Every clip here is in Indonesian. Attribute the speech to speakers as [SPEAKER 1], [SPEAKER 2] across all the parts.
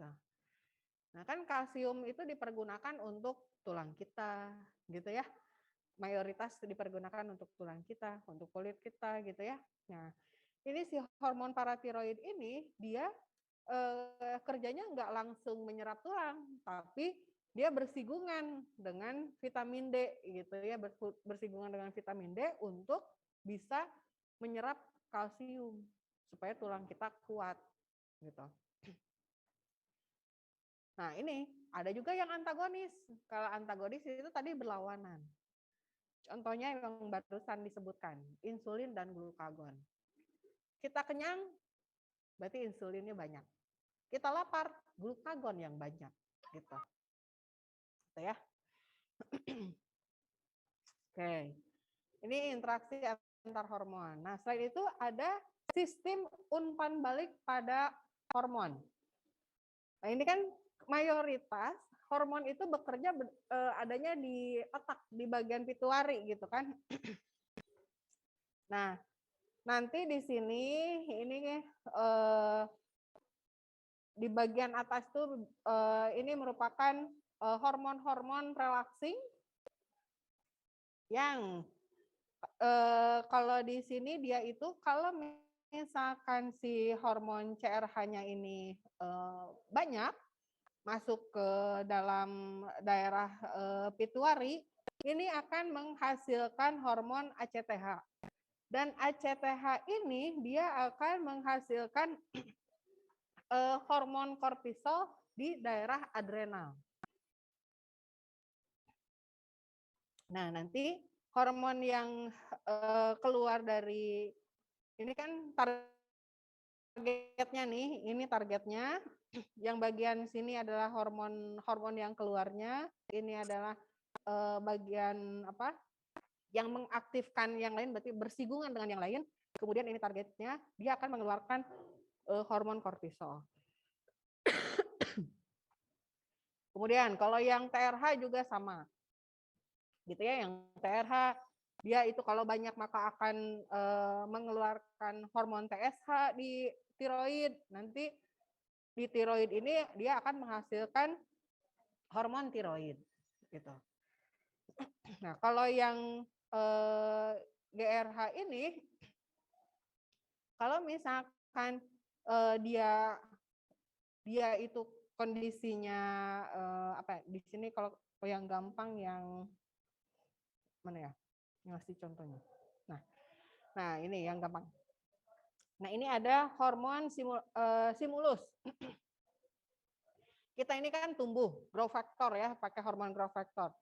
[SPEAKER 1] gitu. Nah, kan kalsium itu dipergunakan untuk tulang kita, gitu ya. Mayoritas dipergunakan untuk tulang kita, untuk kulit kita, gitu ya. Nah, ini si hormon paratiroid ini dia kerjanya nggak langsung menyerap tulang, tapi dia bersinggungan dengan vitamin D, gitu ya, bersinggungan dengan vitamin D untuk bisa menyerap kalsium supaya tulang kita kuat, gitu. Nah, ini ada juga yang antagonis. Kalau antagonis itu tadi berlawanan. Contohnya yang barusan disebutkan, insulin dan glukagon. Kita kenyang, berarti insulinnya banyak. Kita lapar, glukagon yang banyak, gitu. Gitu ya. Oke. Ini interaksi antar hormon. Nah, selain itu ada sistem umpan balik pada hormon. Nah, ini kan mayoritas hormon itu bekerja adanya di otak, di bagian pituitari gitu kan. Nah, nanti di sini ini di bagian atas tuh ini merupakan hormon-hormon relaxing yang kalau di sini dia itu kalau misalkan si hormon CRH-nya ini banyak masuk ke dalam daerah pituitari, ini akan menghasilkan hormon ACTH. Dan ACTH ini dia akan menghasilkan hormon kortisol di daerah adrenal. Nah, nanti hormon yang keluar dari ini kan targetnya nih, ini targetnya. Yang bagian sini adalah hormon yang keluarnya. Ini adalah bagian apa? Yang mengaktifkan yang lain, berarti bersinggungan dengan yang lain. Kemudian ini targetnya, dia akan mengeluarkan hormon kortisol. Kemudian kalau yang TRH juga sama. Gitu ya, yang TRH dia itu kalau banyak maka akan mengeluarkan hormon TSH di tiroid. Nanti di tiroid ini dia akan menghasilkan hormon tiroid gitu. Nah, kalau yang GRH ini kalau misalkan dia itu kondisinya apa di sini kalau yang gampang yang mana ya? Ngasih contohnya. Nah, ini yang gampang. Nah, ini ada hormon stimulus. Kita ini kan tumbuh, growth factor ya, pakai hormon growth factor.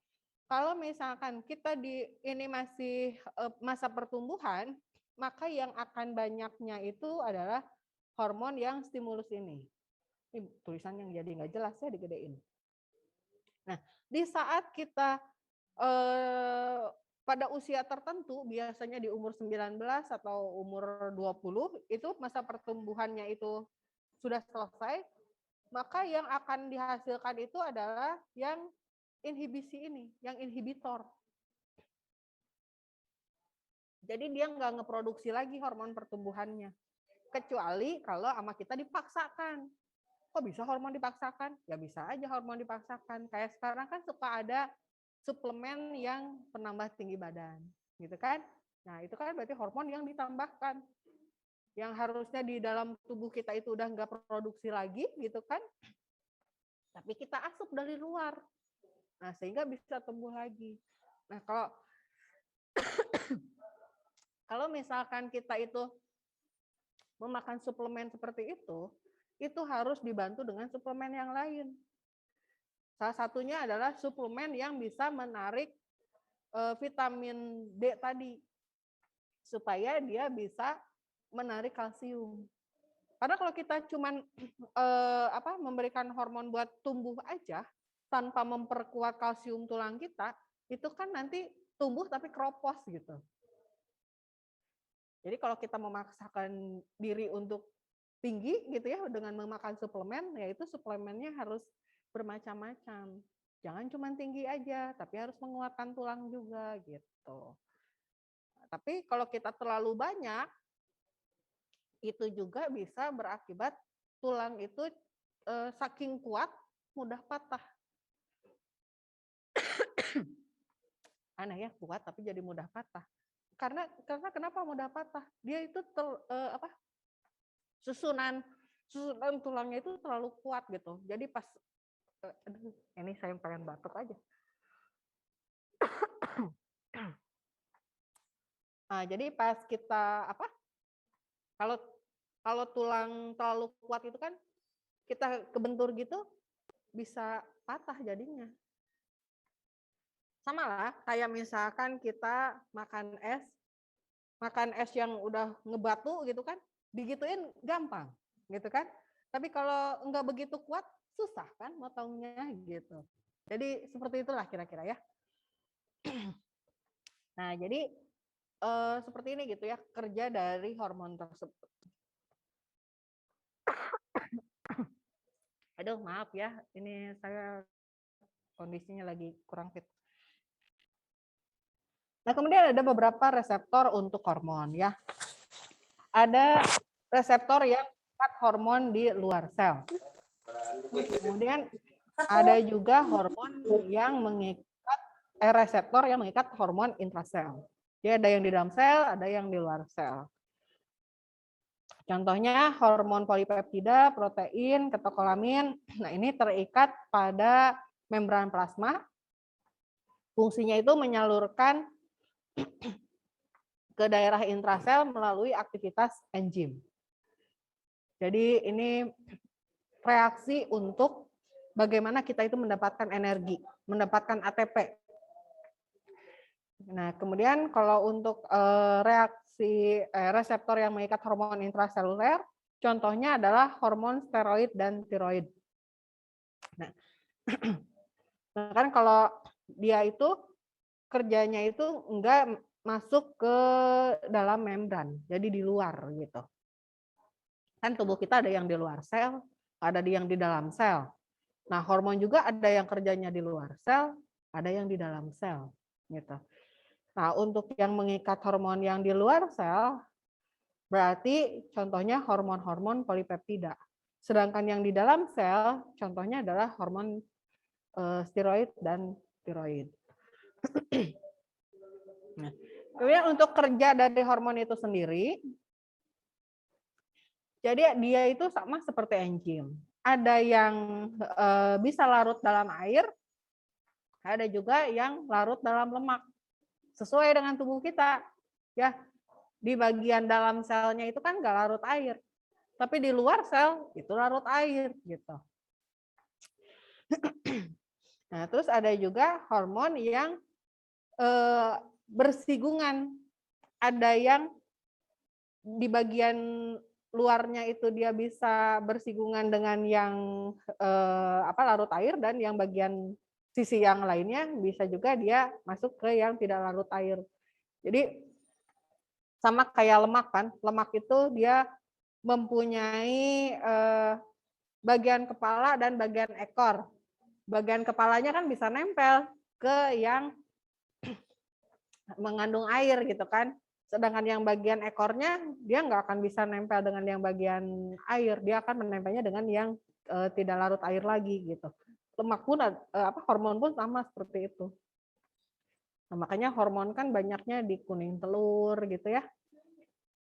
[SPEAKER 1] Kalau misalkan kita ini masih masa pertumbuhan, maka yang akan banyaknya itu adalah hormon yang stimulus ini. Ini tulisan yang jadi nggak jelas ya, digedein. Nah, di saat kita pada usia tertentu, biasanya di umur 19 atau umur 20, itu masa pertumbuhannya itu sudah selesai, maka yang akan dihasilkan itu adalah yang inhibisi ini, yang inhibitor. Jadi dia nggak ngeproduksi lagi hormon pertumbuhannya. Kecuali kalau sama kita dipaksakan. Kok bisa hormon dipaksakan? Ya bisa aja hormon dipaksakan. Kayak sekarang kan suka ada suplemen yang penambah tinggi badan. Gitu kan? Nah itu kan berarti hormon yang ditambahkan. Yang harusnya di dalam tubuh kita itu udah nggak produksi lagi gitu kan. Tapi kita asup dari luar. Nah sehingga bisa tumbuh lagi. Nah kalau misalkan kita itu memakan suplemen seperti itu harus dibantu dengan suplemen yang lain. Salah satunya adalah suplemen yang bisa menarik vitamin D tadi, supaya dia bisa menarik kalsium. Karena kalau kita cuman memberikan hormon buat tumbuh aja, tanpa memperkuat kalsium tulang kita, itu kan nanti tumbuh tapi keropos gitu. Jadi kalau kita memaksakan diri untuk tinggi gitu ya dengan memakan suplemen, yaitu suplemennya harus bermacam-macam. Jangan cuma tinggi aja, tapi harus menguatkan tulang juga gitu. Tapi kalau kita terlalu banyak, itu juga bisa berakibat tulang itu saking kuat mudah patah. Aneh ya, kuat tapi jadi mudah patah. Karena kenapa mudah patah? Dia itu susunan tulangnya itu terlalu kuat gitu. Jadi pas aduh, ini saya pengen batuk aja. Nah, jadi pas kita kalau tulang terlalu kuat itu kan kita kebentur gitu bisa patah jadinya. Sama lah kayak misalkan kita makan es yang udah ngebatu gitu kan, digituin gampang gitu kan. Tapi kalau enggak begitu kuat susah kan motongnya gitu. Jadi seperti itulah kira-kira ya. Nah, jadi seperti ini gitu ya kerja dari hormon tersebut. Aduh, maaf ya, ini saya kondisinya lagi kurang fit. Nah, kemudian ada beberapa reseptor untuk hormon ya. Ada reseptor yang mengikat hormon di luar sel. Kemudian ada juga hormon yang mengikat reseptor yang mengikat hormon intrasel. Jadi ada yang di dalam sel, ada yang di luar sel. Contohnya hormon polipeptida, protein, ketokolamin. Nah, ini terikat pada membran plasma. Fungsinya itu menyalurkan ke daerah intrasel melalui aktivitas enzim. Jadi ini reaksi untuk bagaimana kita itu mendapatkan energi, mendapatkan ATP. Nah, kemudian kalau untuk reaksi reseptor yang mengikat hormon intraseluler, contohnya adalah hormon steroid dan tiroid. Nah, kan kalau dia itu kerjanya itu enggak masuk ke dalam membran, jadi di luar gitu. Kan tubuh kita ada yang di luar sel, ada yang di dalam sel. Nah, hormon juga ada yang kerjanya di luar sel, ada yang di dalam sel gitu. Nah, untuk yang mengikat hormon yang di luar sel, berarti contohnya hormon-hormon polipeptida. Sedangkan yang di dalam sel, contohnya adalah hormon steroid dan tiroid. Nah, kemudian untuk kerja dari hormon itu sendiri, jadi dia itu sama seperti enzim. Ada yang bisa larut dalam air, ada juga yang larut dalam lemak. Sesuai dengan tubuh kita, ya. Di bagian dalam selnya itu kan nggak larut air, tapi di luar sel itu larut air gitu. Nah, terus ada juga hormon yang bersinggungan. Ada yang di bagian luarnya itu dia bisa bersinggungan dengan yang larut air, dan yang bagian sisi yang lainnya bisa juga dia masuk ke yang tidak larut air. Jadi sama kayak lemak kan, lemak itu dia mempunyai bagian kepala dan bagian ekor. Bagian kepalanya kan bisa nempel ke yang mengandung air gitu kan. Sedangkan yang bagian ekornya dia nggak akan bisa nempel dengan yang bagian air, dia akan menempelnya dengan yang tidak larut air lagi gitu. Lemak pun hormon pun sama seperti itu. Nah, makanya hormon kan banyaknya di kuning telur gitu ya.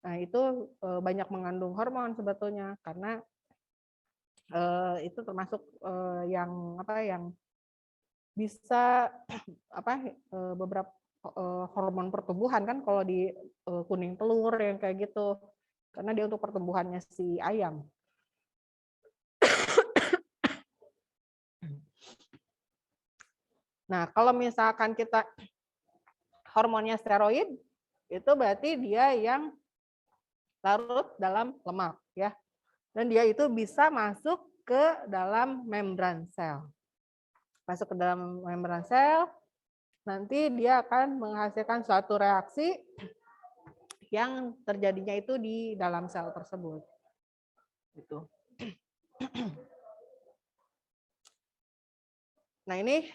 [SPEAKER 1] Nah, itu banyak mengandung hormon sebetulnya karena itu termasuk yang bisa beberapa hormon pertumbuhan kan kalau di kuning telur yang kayak gitu, karena dia untuk pertumbuhannya si ayam. Nah, kalau misalkan kita hormonnya steroid, itu berarti dia yang larut dalam lemak ya. Dan dia itu bisa masuk ke dalam membran sel. Masuk ke dalam membran sel, nanti dia akan menghasilkan suatu reaksi yang terjadinya itu di dalam sel tersebut. Gitu. Nah, ini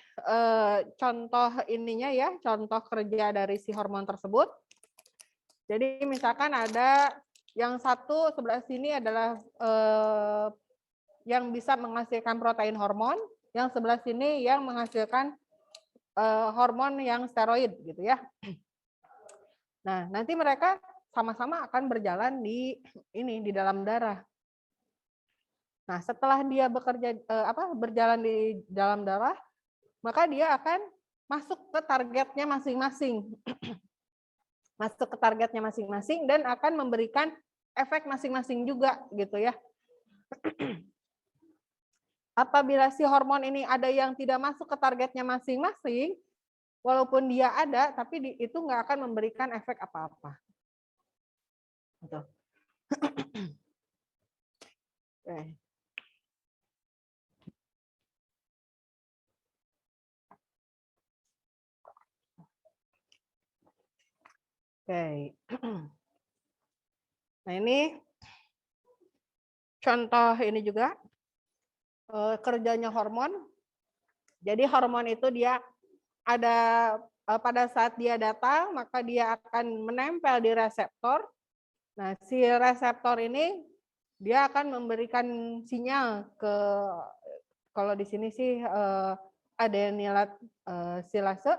[SPEAKER 1] contoh ininya ya, contoh kerja dari si hormon tersebut. Jadi misalkan ada yang satu sebelah sini adalah yang bisa menghasilkan protein hormon, yang sebelah sini yang menghasilkan hormon yang steroid gitu ya. Nah, nanti mereka sama-sama akan berjalan di dalam darah. Nah, setelah dia berjalan di dalam darah, maka dia akan masuk ke targetnya masing-masing. Masuk ke targetnya masing-masing dan akan memberikan efek masing-masing juga gitu ya. Apabila si hormon ini ada yang tidak masuk ke targetnya masing-masing, walaupun dia ada, tapi itu nggak akan memberikan efek apa-apa. Gitu. Oke. Oke. Nah ini contoh ini juga kerjanya hormon. Jadi hormon itu dia ada pada saat dia datang, maka dia akan menempel di reseptor. Nah, si reseptor ini dia akan memberikan sinyal ke, kalau di sini sih adenilat silase.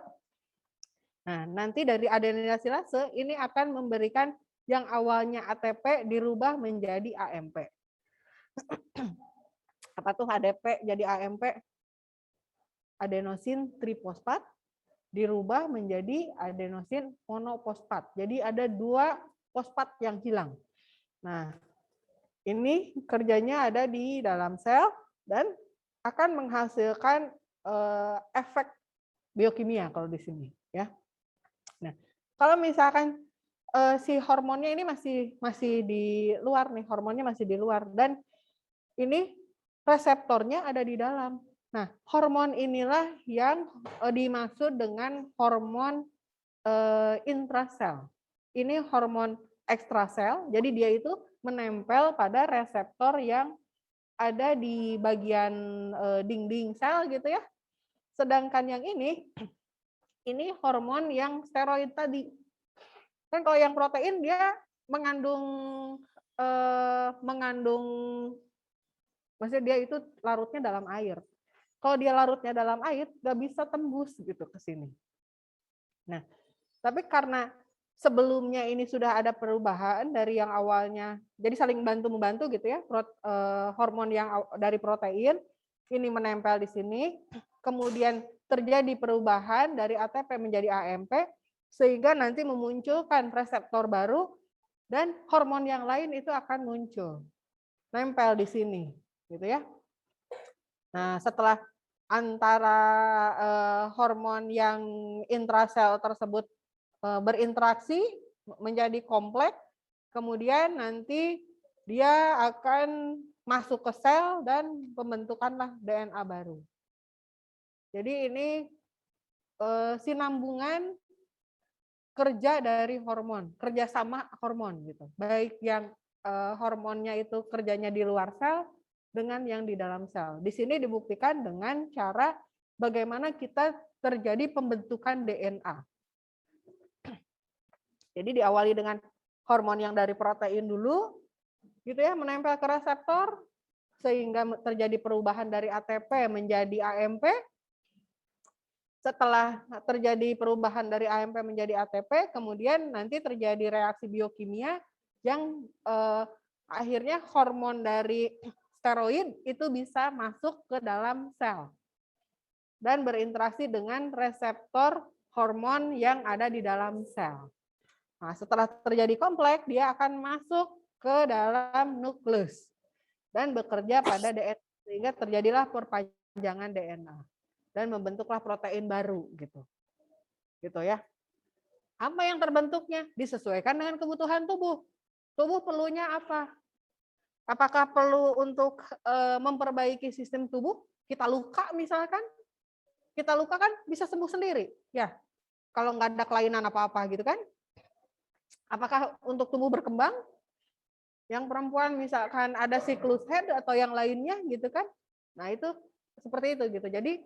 [SPEAKER 1] Nah, nanti dari adenilat silase ini akan memberikan yang awalnya ATP dirubah menjadi AMP. Apa tuh ADP jadi AMP? Adenosin trifosfat dirubah menjadi adenosin monofosfat. Jadi ada 2 fosfat yang hilang. Nah, ini kerjanya ada di dalam sel dan akan menghasilkan efek biokimia kalau di sini ya. Nah, kalau misalkan si hormonnya ini masih di luar nih, hormonnya masih di luar dan ini reseptornya ada di dalam. Nah, hormon inilah yang dimaksud dengan hormon intrasel. Ini hormon ekstrasel, jadi dia itu menempel pada reseptor yang ada di bagian dinding sel gitu ya. Sedangkan yang ini hormon yang steroid tadi. Kan kalau yang protein dia mengandung maksudnya dia itu larutnya dalam air. Kalau dia larutnya dalam air, nggak bisa tembus gitu ke sini. Nah, tapi karena sebelumnya ini sudah ada perubahan dari yang awalnya, jadi saling bantu-membantu gitu ya, hormon yang dari protein, ini menempel di sini, kemudian terjadi perubahan dari ATP menjadi AMP, sehingga nanti memunculkan reseptor baru, dan hormon yang lain itu akan muncul, nempel di sini, gitu ya. Nah, setelah antara hormon yang intrasel tersebut berinteraksi menjadi kompleks, kemudian nanti dia akan masuk ke sel dan pembentukanlah DNA baru. Jadi ini sinambungan kerja dari hormon, kerjasama hormon gitu. Baik yang hormonnya itu kerjanya di luar sel dengan yang di dalam sel. Di sini dibuktikan dengan cara bagaimana kita terjadi pembentukan DNA. Jadi diawali dengan hormon yang dari protein dulu, gitu ya, menempel ke reseptor, sehingga terjadi perubahan dari ATP menjadi AMP. Setelah terjadi perubahan dari AMP menjadi ATP, kemudian nanti terjadi reaksi biokimia yang akhirnya hormon dari steroid itu bisa masuk ke dalam sel dan berinteraksi dengan reseptor hormon yang ada di dalam sel. Nah, setelah terjadi kompleks, dia akan masuk ke dalam nukleus dan bekerja pada DNA sehingga terjadilah perpanjangan DNA dan membentuklah protein baru gitu. Gitu ya. Apa yang terbentuknya disesuaikan dengan kebutuhan tubuh. Tubuh perlunya apa? Apakah perlu untuk memperbaiki sistem tubuh? Kita luka misalkan, kita luka kan bisa sembuh sendiri, ya. Kalau nggak ada kelainan apa-apa gitu kan. Apakah untuk tubuh berkembang? Yang perempuan misalkan ada siklus head atau yang lainnya gitu kan. Nah, itu seperti itu gitu. Jadi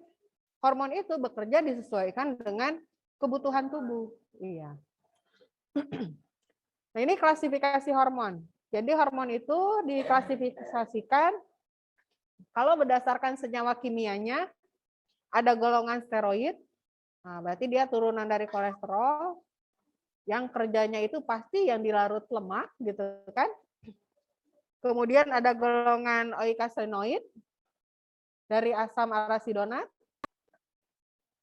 [SPEAKER 1] hormon itu bekerja disesuaikan dengan kebutuhan tubuh. Iya. Nah, ini klasifikasi hormon. Jadi hormon itu diklasifikasikan Kalau berdasarkan senyawa kimianya, ada golongan steroid, nah berarti dia turunan dari kolesterol, yang kerjanya itu pasti yang dilarut lemak, gitu kan. Kemudian ada golongan oikosanoid dari asam arasidonat,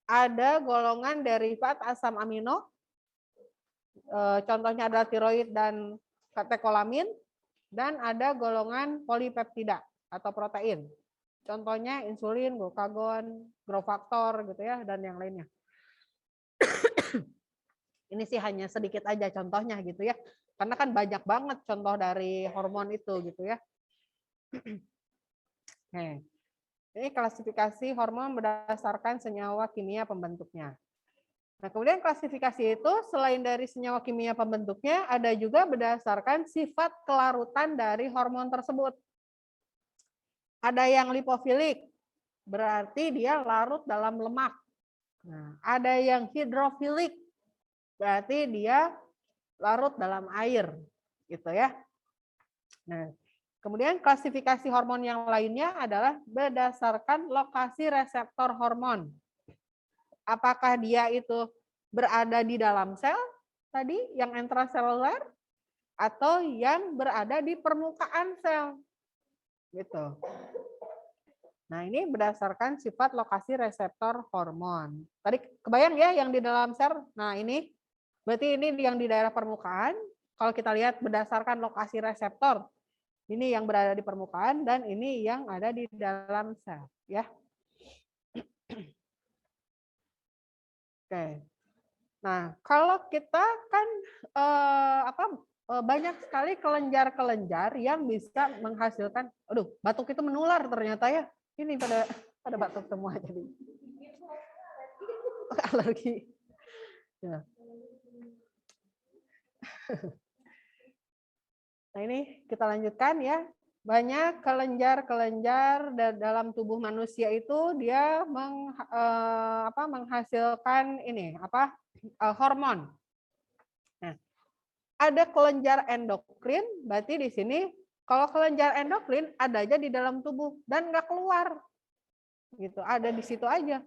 [SPEAKER 1] ada golongan derivat asam amino, contohnya adalah tiroid dan katekolamin, dan ada golongan polipeptida atau protein. Contohnya insulin, glukagon, growth factor gitu ya, dan yang lainnya. Ini sih hanya sedikit aja contohnya gitu ya. Karena kan banyak banget contoh dari hormon itu gitu ya. Nih, ini klasifikasi hormon berdasarkan senyawa kimia pembentuknya. Nah, kemudian klasifikasi itu selain dari senyawa kimia pembentuknya, ada juga berdasarkan sifat kelarutan dari hormon tersebut. Ada yang lipofilik, berarti dia larut dalam lemak. Nah, ada yang hidrofilik, berarti dia larut dalam air, gitu ya. Nah, kemudian klasifikasi hormon yang lainnya adalah berdasarkan lokasi reseptor hormon. Apakah dia itu berada di dalam sel tadi yang intraseluler atau yang berada di permukaan sel, gitu. Nah, ini berdasarkan sifat lokasi reseptor hormon. Tadi kebayang ya yang di dalam sel? Nah, ini berarti ini yang di daerah permukaan. Kalau kita lihat berdasarkan lokasi reseptor, ini yang berada di permukaan dan ini yang ada di dalam sel, ya. Oke. Nah, kalau kita kan banyak sekali kelenjar-kelenjar yang bisa menghasilkan, aduh, batuk itu menular ternyata ya. Ini pada batuk semua jadi alergi. Ya. Nah, ini kita lanjutkan ya. Banyak kelenjar-kelenjar dalam tubuh manusia itu dia menghasilkan ini hormon. Nah, ada kelenjar endokrin, berarti di sini kalau kelenjar endokrin ada aja di dalam tubuh dan nggak keluar, gitu, ada di situ aja.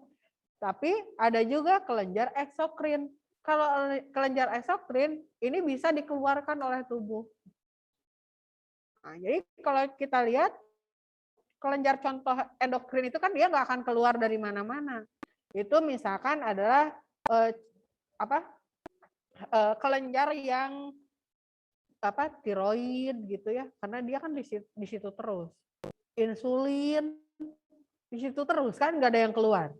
[SPEAKER 1] Tapi ada juga kelenjar eksokrin. Kalau kelenjar eksokrin ini bisa dikeluarkan oleh tubuh. Nah, jadi kalau kita lihat kelenjar contoh endokrin itu kan dia nggak akan keluar dari mana-mana. Itu misalkan adalah kelenjar yang tiroid gitu ya, karena dia kan di situ terus. Insulin di situ terus kan nggak ada yang keluar.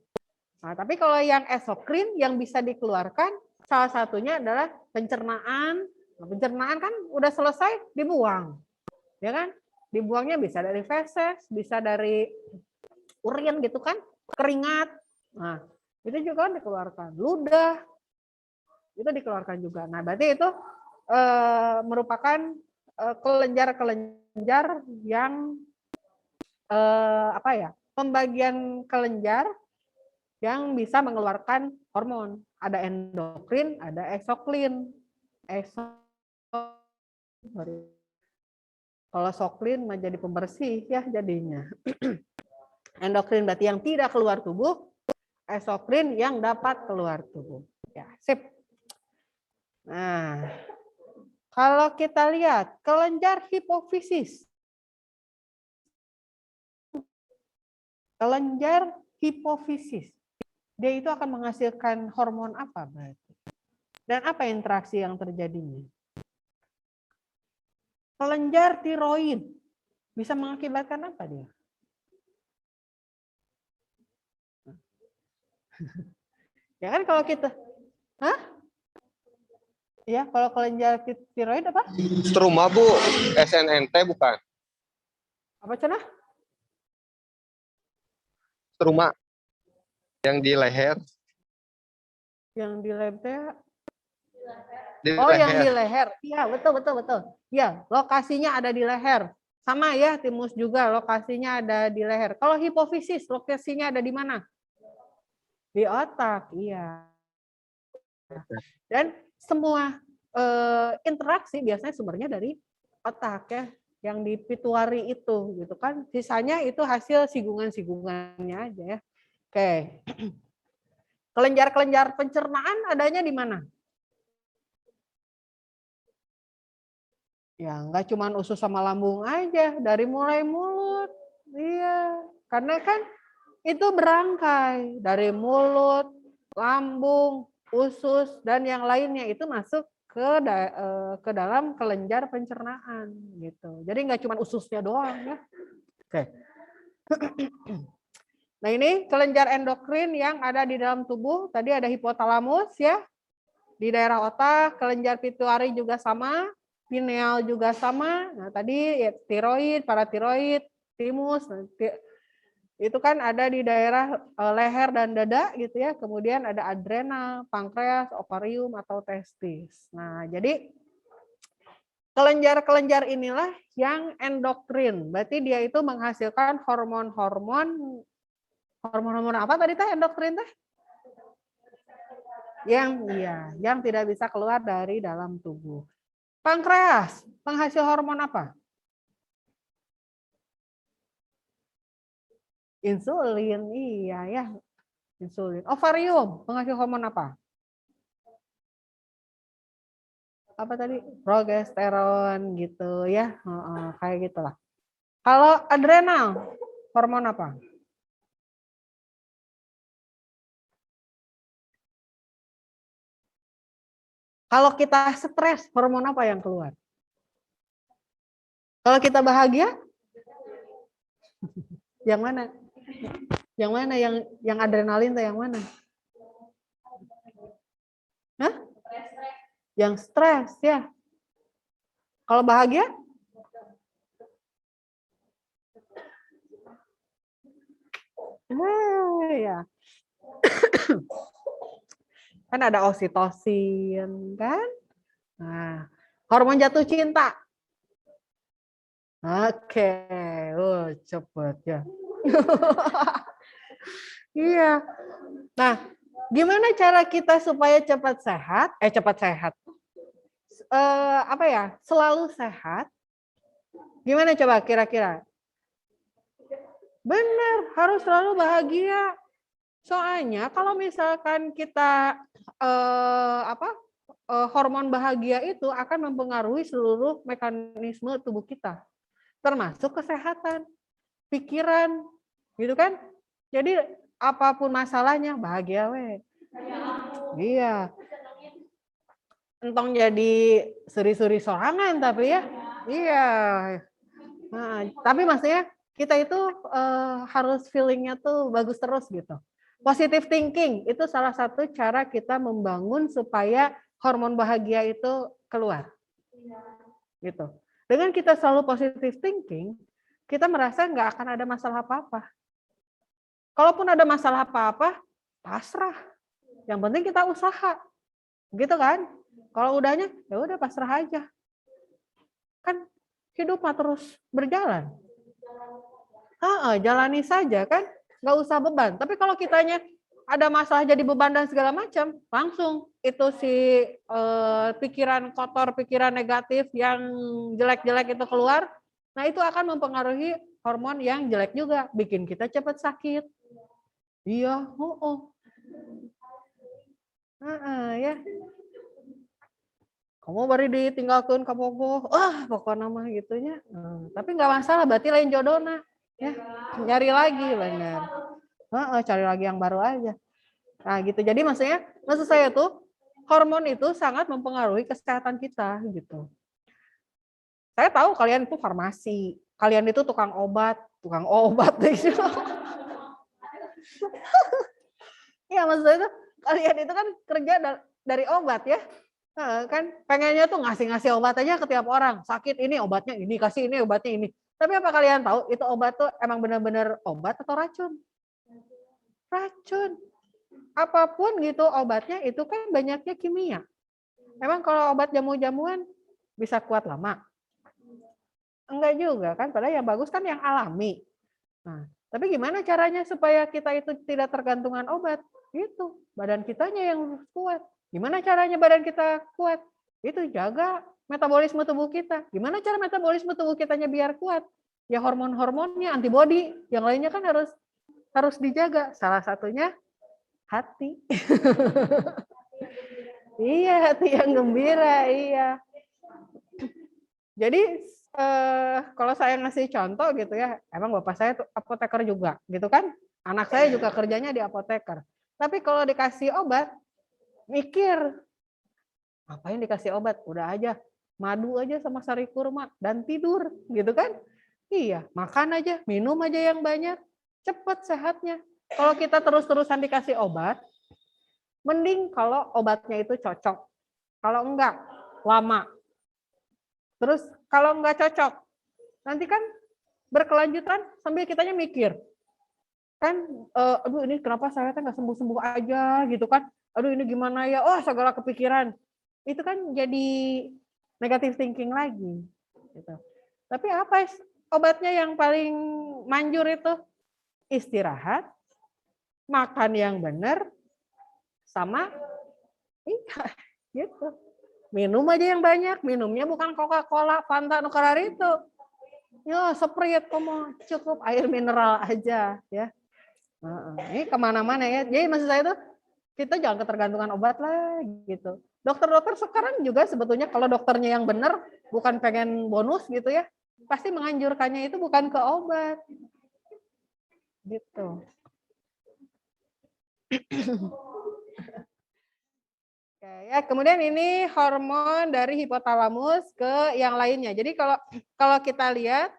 [SPEAKER 1] Nah, tapi kalau yang eksokrin yang bisa dikeluarkan salah satunya adalah pencernaan. Nah, pencernaan kan udah selesai dibuang, ya kan? Dibuangnya bisa dari feses, bisa dari urin gitu kan, keringat. Nah, itu juga kan dikeluarkan. Ludah itu dikeluarkan juga. Nah, berarti itu merupakan kelenjar-kelenjar yang pembagian kelenjar yang bisa mengeluarkan hormon. Ada endokrin, ada eksoklin. Kalau soklin menjadi pembersih ya jadinya. Endokrin berarti yang tidak keluar tubuh, eksokrin yang dapat keluar tubuh. Ya, sip. Nah, kalau kita lihat kelenjar hipofisis. Kelenjar hipofisis. Dia itu akan menghasilkan hormon apa berarti? Dan apa interaksi yang terjadinya? Kelenjar tiroid bisa mengakibatkan apa dia? Ya kan kalau kita, ya kalau kelenjar tiroid apa?
[SPEAKER 2] Struma Bu, SNNT bukan?
[SPEAKER 1] Apa cenah?
[SPEAKER 2] Struma yang di leher.
[SPEAKER 1] Yang di leher.
[SPEAKER 2] Di
[SPEAKER 1] Oh,
[SPEAKER 2] leher.
[SPEAKER 1] yang di leher. Iya, betul. Ya, lokasinya ada di leher. Sama ya, timus juga lokasinya ada di leher. Kalau hipofisis, lokasinya ada di mana? Di otak, iya. Dan semua interaksi biasanya sumbernya dari otak ya. yang di pituari itu gitu kan. Sisanya itu hasil sigungan-sigungannya aja ya. Oke. Kelenjar-kelenjar pencernaan adanya di mana? Ya, nggak cuma usus sama lambung aja, dari mulai mulut. Iya, karena kan itu berangkai dari mulut, lambung, usus, dan yang lainnya itu masuk ke dalam kelenjar pencernaan gitu. Jadi nggak cuma ususnya doang ya. Oke. Nah ini kelenjar endokrin yang ada di dalam tubuh. Tadi ada hipotalamus ya. Di daerah otak, kelenjar pituitari juga sama. Pineal juga sama. Nah, tadi ya, tiroid, paratiroid, timus, itu kan ada di daerah leher dan dada gitu ya. Kemudian ada adrenal, pankreas, ovarium atau testis. Nah, jadi kelenjar-kelenjar inilah yang endokrin. Berarti dia itu menghasilkan hormon-hormon apa tadi teh endokrin teh? Yang tidak bisa keluar dari dalam tubuh. Pankreas, penghasil hormon apa? Insulin, iya ya. Insulin. Ovarium, penghasil hormon apa? Apa tadi? Progesteron gitu ya. Kayak gitulah. Kalau adrenal, hormon apa? Kalau kita stres, hormon apa yang keluar? Kalau kita bahagia, yang mana? Yang mana yang adrenalin tuh yang mana? Hah? Yang stres ya. Kalau bahagia? Ya. Kan ada oksitosin kan? Nah, hormon jatuh cinta. Oke, cepet ya. Iya. Nah, gimana cara kita supaya cepat sehat? Cepat sehat. Apa ya? Selalu sehat. Gimana coba kira-kira? Benar, harus selalu bahagia. Soalnya kalau misalkan kita hormon bahagia itu akan mempengaruhi seluruh mekanisme tubuh kita, termasuk kesehatan, pikiran, gitu kan? Jadi apapun masalahnya bahagia we. Iya. Entong jadi seri-seri sorangan tapi ya. Iya. Nah, tapi maksudnya kita itu harus feelingnya tuh bagus terus gitu. Positive thinking itu salah satu cara kita membangun supaya hormon bahagia itu keluar. Gitu. Dengan kita selalu positive thinking, kita merasa nggak akan ada masalah apa-apa. Kalaupun ada masalah apa-apa, pasrah. Yang penting kita usaha. Gitu kan? Kalau udahnya, ya udah pasrah aja. Kan hidup mah terus berjalan. Jalani saja kan, nggak usah beban. Tapi kalau kitanya ada masalah jadi beban dan segala macam, langsung itu si pikiran kotor, pikiran negatif yang jelek-jelek itu keluar. Nah itu akan mempengaruhi hormon yang jelek juga, bikin kita cepat sakit. Iya, ya. Kamu baru ditinggalkan kamu pokoknya mah gitunya. Tapi nggak masalah, berarti lain jodohnya. Ya, nyari lagi benar. Cari lagi yang baru aja. Nah gitu. Jadi maksud saya tuh hormon itu sangat mempengaruhi kesehatan kita gitu. Saya tahu kalian itu farmasi, kalian itu tukang obat gitu. Ya maksudnya itu kalian itu kan kerja dari obat ya. Kan pengennya tuh ngasih obat aja ke tiap orang. Sakit ini obatnya ini, kasih ini obatnya ini. Tapi apa kalian tahu itu obat tuh emang benar-benar obat atau racun? Racun. Apapun gitu obatnya itu kan banyaknya kimia. Emang kalau obat jamu-jamuan bisa kuat lama? Enggak juga kan, padahal yang bagus kan yang alami. Nah, tapi gimana caranya supaya kita itu tidak tergantungan obat? Itu badan kitanya yang kuat. Gimana caranya badan kita kuat? Itu jaga metabolisme tubuh kita. Gimana cara metabolisme tubuh kitanya biar kuat? Ya hormon-hormonnya, antibodi, yang lainnya kan harus dijaga. Salah satunya hati. Iya, hati yang gembira, iya. Jadi kalau saya ngasih contoh gitu ya, emang bapak saya tuh apoteker juga, gitu kan? Anak saya juga kerjanya di apoteker. Tapi kalau dikasih obat, mikir, ngapain dikasih obat? Udah aja, madu aja sama sari kurma dan tidur, gitu kan? Iya, makan aja, minum aja yang banyak, cepet sehatnya. Kalau kita terus-terusan dikasih obat, mending kalau obatnya itu cocok. Kalau enggak, lama. Terus kalau enggak cocok, nanti kan berkelanjutan sambil kitanya mikir. Kan, aduh ini kenapa saya nggak sembuh-sembuh aja gitu kan. Aduh ini gimana ya, oh segala kepikiran. Itu kan jadi negative thinking lagi. Gitu. Tapi apa obatnya yang paling manjur itu? Istirahat, makan yang benar, sama gitu. Minum aja yang banyak, minumnya bukan Coca-Cola, Fanta, Nukarar itu. Ya, Sprite, kamu cukup air mineral aja ya. Ini kemana-mana ya. Jadi maksud saya tuh kita jangan ketergantungan obat lah gitu. Dokter-dokter sekarang juga sebetulnya kalau dokternya yang benar, bukan pengen bonus gitu ya, pasti menganjurkannya itu bukan ke obat. Gitu. Oke, ya, kemudian ini hormon dari hipotalamus ke yang lainnya. Jadi kalau kita lihat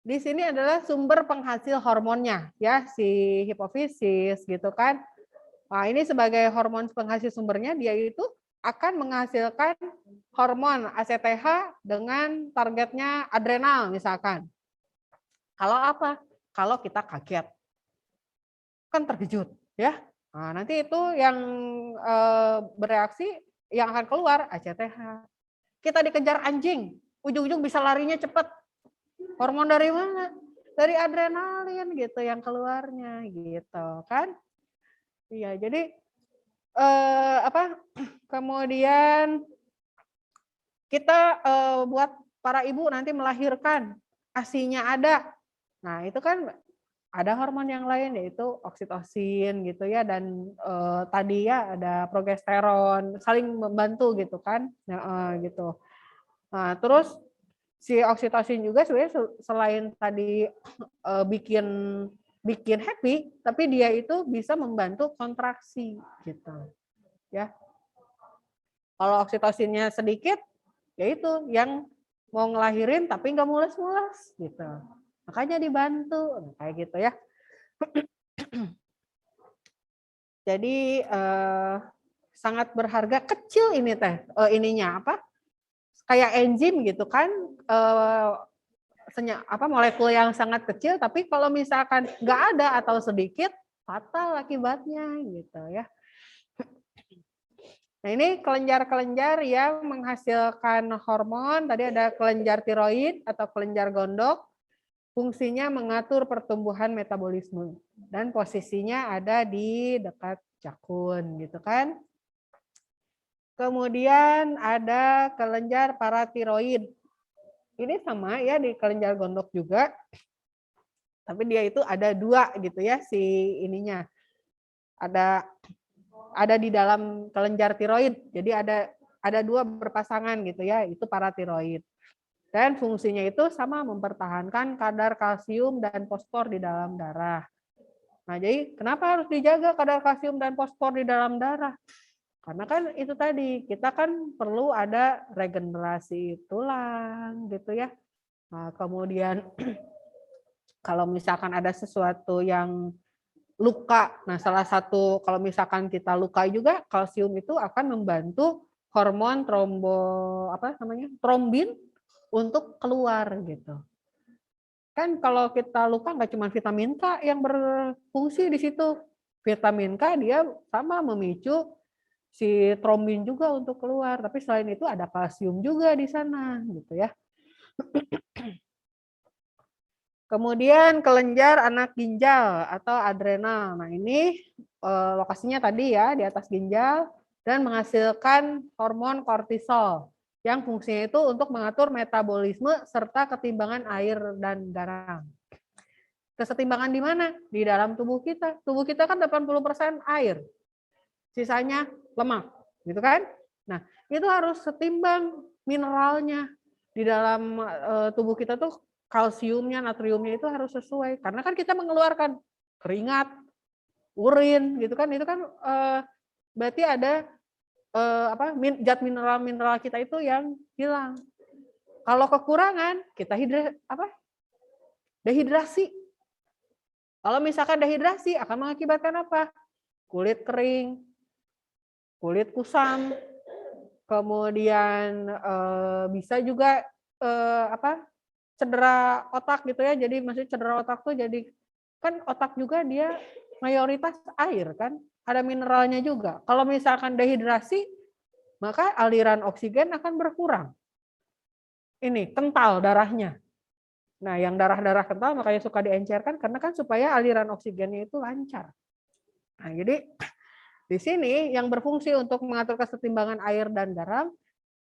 [SPEAKER 1] di sini adalah sumber penghasil hormonnya ya, si hipofisis gitu kan. Nah, ini sebagai hormon penghasil sumbernya, dia itu akan menghasilkan hormon ACTH dengan targetnya adrenal misalkan. Kalau apa? Kalau kita kaget. Kan terkejut ya. Nah, nanti itu yang bereaksi yang akan keluar ACTH. Kita dikejar anjing, ujung-ujung bisa larinya cepat. Hormon dari mana? Dari adrenalin gitu yang keluarnya gitu kan. Iya, jadi kemudian kita buat para ibu nanti melahirkan, ASI-nya ada. Nah, itu kan ada hormon yang lain yaitu oksitosin gitu ya, dan tadi ya ada progesteron, saling membantu gitu kan. Gitu. Nah, terus si oksitosin juga sebenarnya selain tadi bikin happy, tapi dia itu bisa membantu kontraksi gitu. Ya. Kalau oksitosinnya sedikit, yaitu yang mau ngelahirin tapi nggak mules-mules gitu. Makanya dibantu kayak gitu ya. Jadi sangat berharga, kecil ini teh ininya apa? Kayak enzim gitu kan, molekul yang sangat kecil, tapi kalau misalkan nggak ada atau sedikit, fatal akibatnya gitu ya. Nah, ini kelenjar-kelenjar yang menghasilkan hormon. Tadi ada kelenjar tiroid atau kelenjar gondok. Fungsinya mengatur pertumbuhan metabolisme. Dan posisinya ada di dekat jakun, gitu kan. Kemudian ada kelenjar paratiroid. Ini sama ya di kelenjar gondok juga. Tapi dia itu ada dua gitu ya si ininya. Ada di dalam kelenjar tiroid. Jadi ada dua berpasangan gitu ya, itu paratiroid. Dan fungsinya itu sama, mempertahankan kadar kalsium dan fosfor di dalam darah. Nah, jadi kenapa harus dijaga kadar kalsium dan fosfor di dalam darah? Karena kan itu tadi, kita kan perlu ada regenerasi tulang gitu ya. Nah, kemudian kalau misalkan ada sesuatu yang luka, nah salah satu kalau misalkan kita luka juga, kalsium itu akan membantu hormon trombin untuk keluar gitu. Kan kalau kita luka nggak cuma vitamin K yang berfungsi di situ. Vitamin K dia sama memicu si trombin juga untuk keluar, tapi selain itu ada kalsium juga di sana gitu ya. Kemudian kelenjar anak ginjal atau adrenal. Nah, ini lokasinya tadi ya di atas ginjal dan menghasilkan hormon kortisol yang fungsinya itu untuk mengatur metabolisme serta keseimbangan air dan garam. Kesetimbangan di mana? Di dalam tubuh kita. Tubuh kita kan 80% air. Sisanya lemak, gitu kan? Nah, itu harus setimbang mineralnya. Di dalam tubuh kita tuh kalsiumnya, natriumnya itu harus sesuai. Karena kan kita mengeluarkan keringat, urin, gitu kan? Itu kan berarti ada zat mineral-mineral kita itu yang hilang. Kalau kekurangan, kita dehidrasi. Kalau misalkan dehidrasi akan mengakibatkan apa? Kulit kering, kulit kusam, kemudian bisa juga cedera otak gitu ya. Jadi maksudnya cedera otak tuh jadi kan otak juga dia mayoritas air kan, ada mineralnya juga. Kalau misalkan dehidrasi, maka aliran oksigen akan berkurang. Ini kental darahnya. Nah, yang darah-darah kental makanya suka diencerkan karena kan supaya aliran oksigennya itu lancar. Nah, jadi di sini yang berfungsi untuk mengatur kesetimbangan air dan garam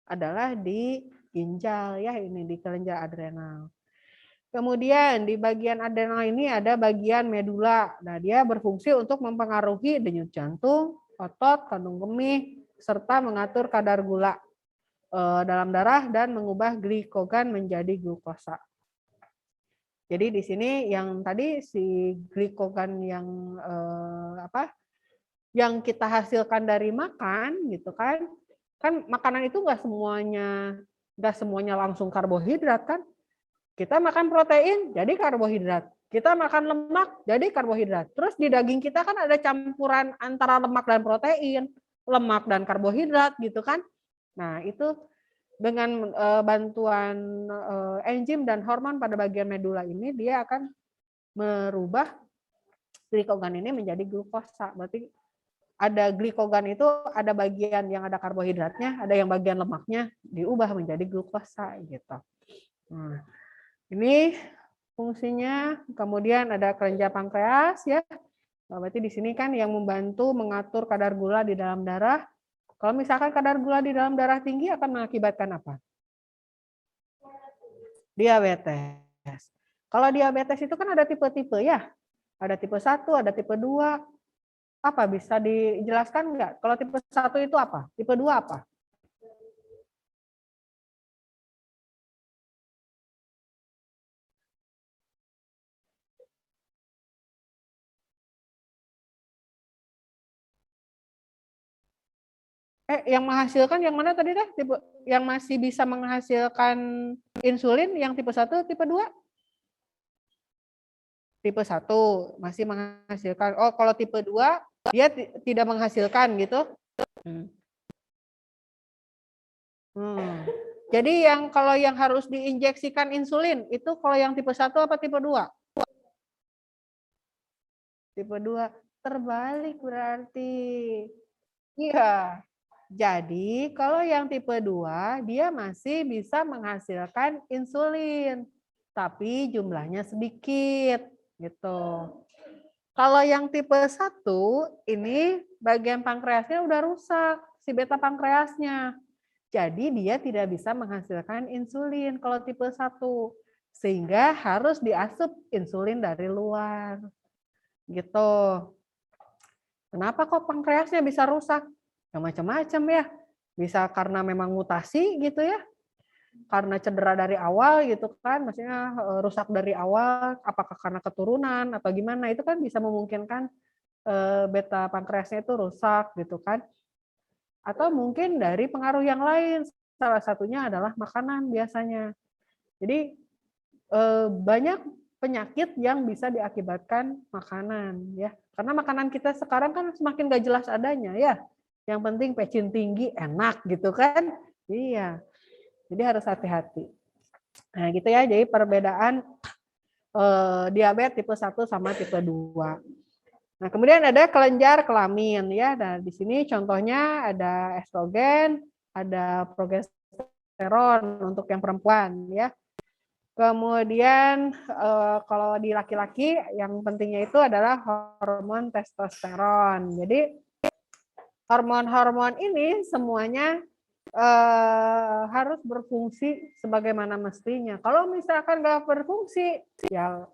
[SPEAKER 1] adalah di ginjal ya, ini di kelenjar adrenal. Kemudian di bagian adrenal ini ada bagian medula. Nah, dia berfungsi untuk mempengaruhi denyut jantung, otot, kandung kemih, serta mengatur kadar gula dalam darah dan mengubah glikogen menjadi glukosa. Jadi di sini yang tadi si glikogen yang yang kita hasilkan dari makan gitu kan makanan itu nggak semuanya langsung karbohidrat kan. Kita makan protein jadi karbohidrat, kita makan lemak jadi karbohidrat. Terus di daging kita kan ada campuran antara lemak dan protein, lemak dan karbohidrat gitu kan. Nah itu dengan bantuan enzim dan hormon pada bagian medula ini, dia akan merubah glikogen ini menjadi glukosa. Berarti ada glikogen itu ada bagian yang ada karbohidratnya, ada yang bagian lemaknya diubah menjadi glukosa gitu. Nah, ini fungsinya. Kemudian ada kelenjar pankreas ya. Berarti di sini kan yang membantu mengatur kadar gula di dalam darah. Kalau misalkan kadar gula di dalam darah tinggi akan mengakibatkan apa? Diabetes. Kalau diabetes itu kan ada tipe-tipe ya. Ada tipe 1, ada tipe 2. Apa bisa dijelaskan nggak? Kalau tipe 1 itu apa? Tipe 2 apa? Yang menghasilkan yang mana tadi dah? Tipe yang masih bisa menghasilkan insulin yang tipe 1, tipe 2? Tipe 1 masih menghasilkan. Oh, kalau tipe 2 dia tidak menghasilkan gitu. Jadi kalau yang harus diinjeksikan insulin itu kalau yang tipe 1 apa tipe 2? Tipe 2. Terbalik berarti. Iya. Jadi kalau yang tipe 2 dia masih bisa menghasilkan insulin, tapi jumlahnya sedikit gitu. Kalau yang tipe 1 ini bagian pankreasnya udah rusak, si beta pankreasnya. Jadi dia tidak bisa menghasilkan insulin kalau tipe 1. Sehingga harus diasup insulin dari luar. Gitu. Kenapa kok pankreasnya bisa rusak? Ya macam-macam ya. Bisa karena memang mutasi gitu ya. Karena cedera dari awal gitu kan, maksudnya rusak dari awal, apakah karena keturunan atau gimana, itu kan bisa memungkinkan beta pankreasnya itu rusak gitu kan. Atau mungkin dari pengaruh yang lain, salah satunya adalah makanan biasanya. Jadi banyak penyakit yang bisa diakibatkan makanan ya. Karena makanan kita sekarang kan semakin gak jelas adanya ya. Yang penting pecin tinggi, enak gitu kan. Iya. Jadi harus hati-hati. Nah, gitu ya. Jadi perbedaan diabetes tipe 1 sama tipe 2. Nah, kemudian ada kelenjar kelamin ya. Nah, di sini contohnya ada estrogen, ada progesteron untuk yang perempuan ya. Kemudian kalau di laki-laki yang pentingnya itu adalah hormon testosteron. Jadi hormon-hormon ini semuanya harus berfungsi sebagaimana mestinya. Kalau misalkan nggak berfungsi, ya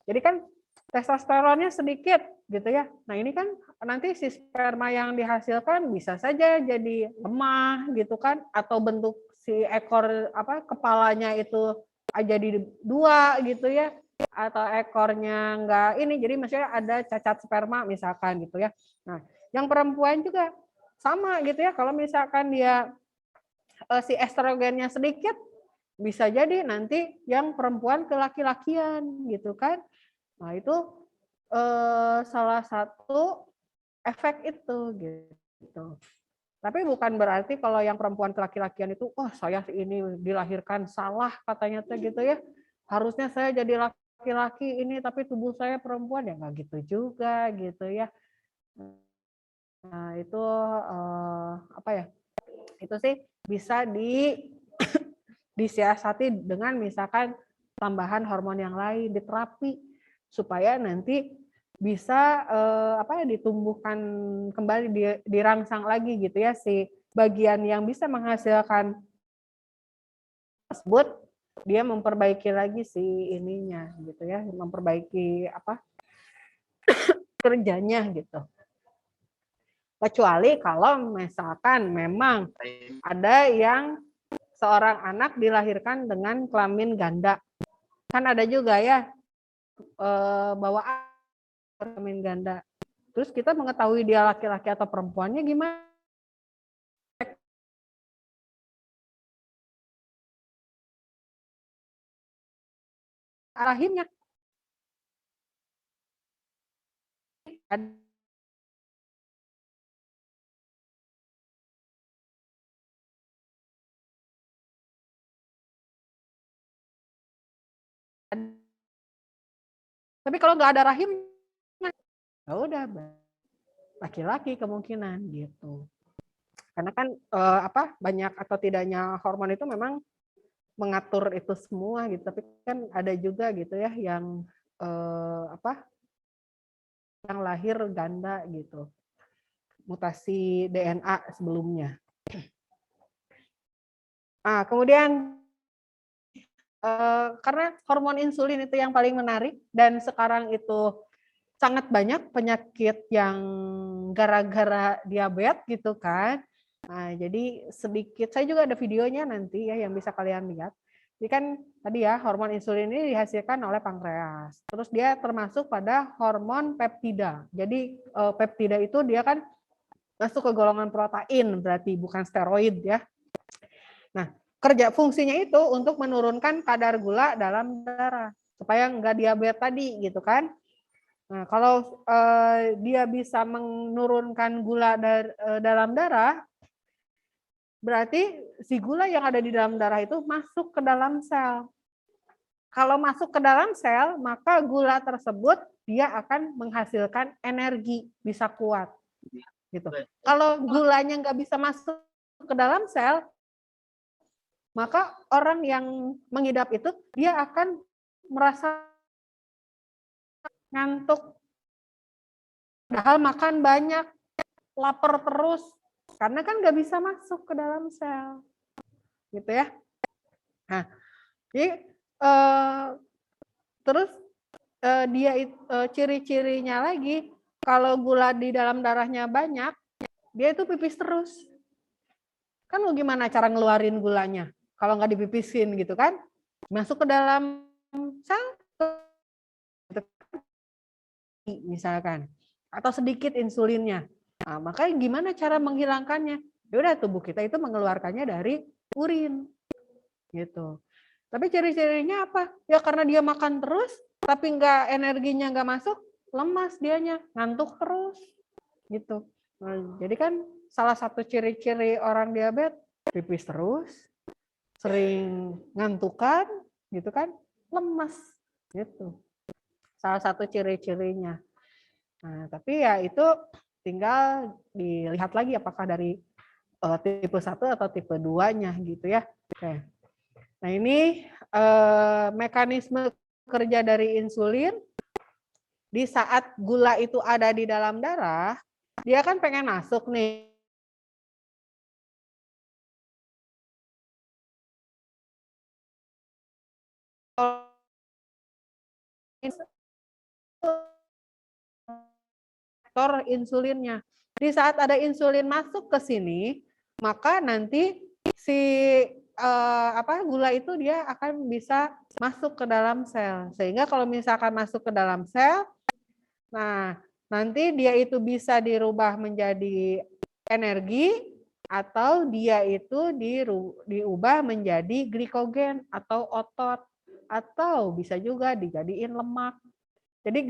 [SPEAKER 1] jadi kan testosteronnya sedikit gitu ya. Nah ini kan nanti si sperma yang dihasilkan bisa saja jadi lemah gitu kan, atau bentuk si ekor kepalanya itu jadi 2 gitu ya, atau ekornya enggak ini, jadi maksudnya ada cacat sperma misalkan gitu ya. Nah yang perempuan juga sama gitu ya, kalau misalkan dia si estrogennya sedikit, bisa jadi nanti yang perempuan ke laki-lakian gitu kan. Nah itu salah satu efek itu gitu. Tapi bukan berarti kalau yang perempuan ke laki-lakian itu, oh saya ini dilahirkan salah katanya tuh gitu ya. Harusnya saya jadi laki-laki ini tapi tubuh saya perempuan, ya nggak gitu juga gitu ya. Nah itu apa ya? Itu sih bisa disiasati dengan misalkan tambahan hormon yang lain, diterapi supaya nanti bisa ditumbuhkan kembali, dirangsang lagi gitu ya si bagian yang bisa menghasilkan tersebut, dia memperbaiki lagi si ininya gitu ya, memperbaiki kerjanya gitu. Kecuali kalau misalkan memang ada yang seorang anak dilahirkan dengan kelamin ganda, kan ada juga ya bawaan kelamin ganda. Terus kita mengetahui dia laki-laki atau perempuannya gimana? Rahimnya. Tapi kalau nggak ada rahim, ya udah laki-laki kemungkinan gitu. Karena kan banyak atau tidaknya hormon itu memang mengatur itu semua gitu. Tapi kan ada juga gitu ya yang yang lahir ganda gitu, mutasi DNA sebelumnya. Nah, kemudian karena hormon insulin itu yang paling menarik dan sekarang itu sangat banyak penyakit yang gara-gara diabetes gitu kan. Nah, jadi sedikit, saya juga ada videonya nanti ya yang bisa kalian lihat. Jadi kan tadi ya hormon insulin ini dihasilkan oleh pankreas. Terus dia termasuk pada hormon peptida. Jadi peptida itu dia kan masuk ke golongan protein, berarti bukan steroid ya. Nah, kerja fungsinya itu untuk menurunkan kadar gula dalam darah supaya nggak diabetes tadi gitu kan. Nah, kalau dia bisa menurunkan gula dalam darah, berarti si gula yang ada di dalam darah itu masuk ke dalam sel. Kalau masuk ke dalam sel, maka gula tersebut dia akan menghasilkan energi, bisa kuat. Gitu. Kalau gulanya nggak bisa masuk ke dalam sel, maka orang yang mengidap itu dia akan merasa ngantuk, padahal makan banyak, lapar terus, karena kan nggak bisa masuk ke dalam sel, gitu ya. Nah, jadi terus dia ciri-cirinya lagi, kalau gula di dalam darahnya banyak, dia itu pipis terus. Kan mau gimana cara ngeluarin gulanya? Kalau nggak dipipisin gitu kan, masuk ke dalam sel, misalkan, atau sedikit insulinnya. Nah, makanya gimana cara menghilangkannya? Ya udah, tubuh kita itu mengeluarkannya dari urin, gitu. Tapi ciri-cirinya apa? Ya karena dia makan terus, tapi energinya nggak masuk, lemas dianya, ngantuk terus, gitu. Nah, jadi kan salah satu ciri-ciri orang diabetes pipis terus, sering ngantukan, gitu kan, lemas, gitu. Salah satu ciri-cirinya. Nah, tapi ya itu tinggal dilihat lagi apakah dari tipe 1 atau tipe 2-nya gitu ya. Oke. Nah, ini mekanisme kerja dari insulin. Di saat gula itu ada di dalam darah, dia kan pengen masuk nih reseptor insulinnya. Di saat ada insulin masuk ke sini, maka nanti si gula itu dia akan bisa masuk ke dalam sel. Sehingga kalau misalkan masuk ke dalam sel, nah nanti dia itu bisa dirubah menjadi energi atau dia itu diubah menjadi glikogen atau otot atau bisa juga dijadiin lemak. Jadi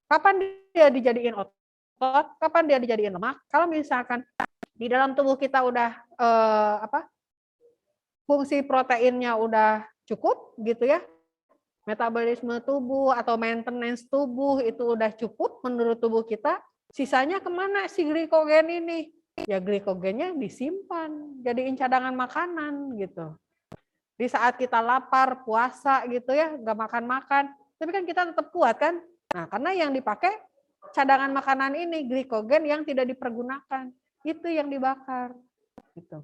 [SPEAKER 1] kapan dia dijadiin otot, kapan dia dijadiin lemak? Kalau misalkan di dalam tubuh kita udah fungsi proteinnya udah cukup gitu ya, metabolisme tubuh atau maintenance tubuh itu udah cukup menurut tubuh kita, sisanya kemana si glikogen ini? Ya glikogennya disimpan, jadiin cadangan makanan gitu. Di saat kita lapar, puasa gitu ya, nggak makan-makan, tapi kan kita tetap kuat kan? Nah, karena yang dipakai cadangan makanan ini, glikogen yang tidak dipergunakan, itu yang dibakar. Gitu.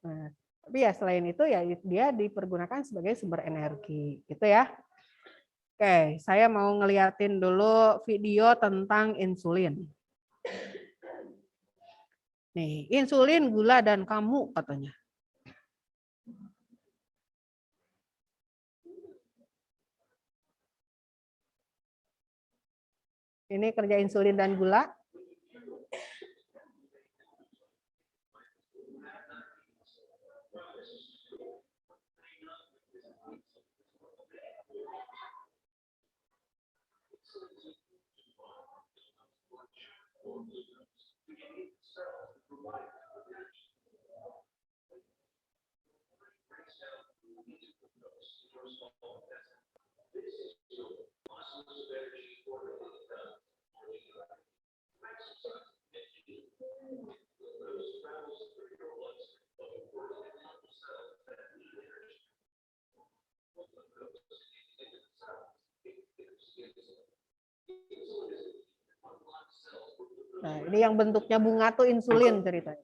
[SPEAKER 1] Nah, tapi ya selain itu ya dia dipergunakan sebagai sumber energi, gitu ya. Oke, saya mau ngeliatin dulu video tentang insulin. Nih, insulin, gula, dan kamu katanya. Ini kerja insulin dan gula. Nah, ini yang bentuknya bunga tuh insulin ceritanya.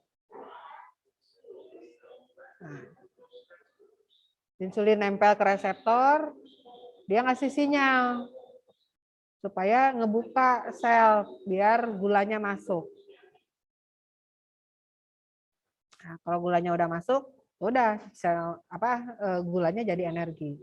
[SPEAKER 1] Nah, insulin nempel ke reseptor, dia ngasih sinyal supaya ngebuka sel biar gulanya masuk. Nah, kalau gulanya udah masuk, udah sel gulanya jadi energi.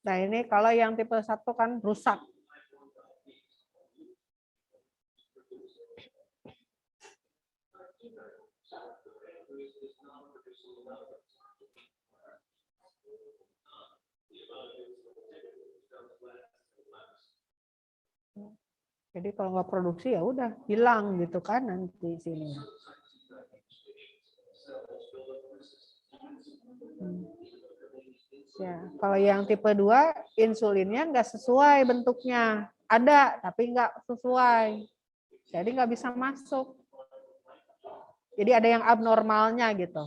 [SPEAKER 1] Nah, ini kalau yang tipe 1 kan rusak. Jadi kalau nggak produksi ya udah hilang gitu kan nanti sini. Ya, kalau yang tipe 2 insulinnya nggak sesuai bentuknya. Ada tapi nggak sesuai. Jadi nggak bisa masuk. Jadi ada yang abnormalnya gitu.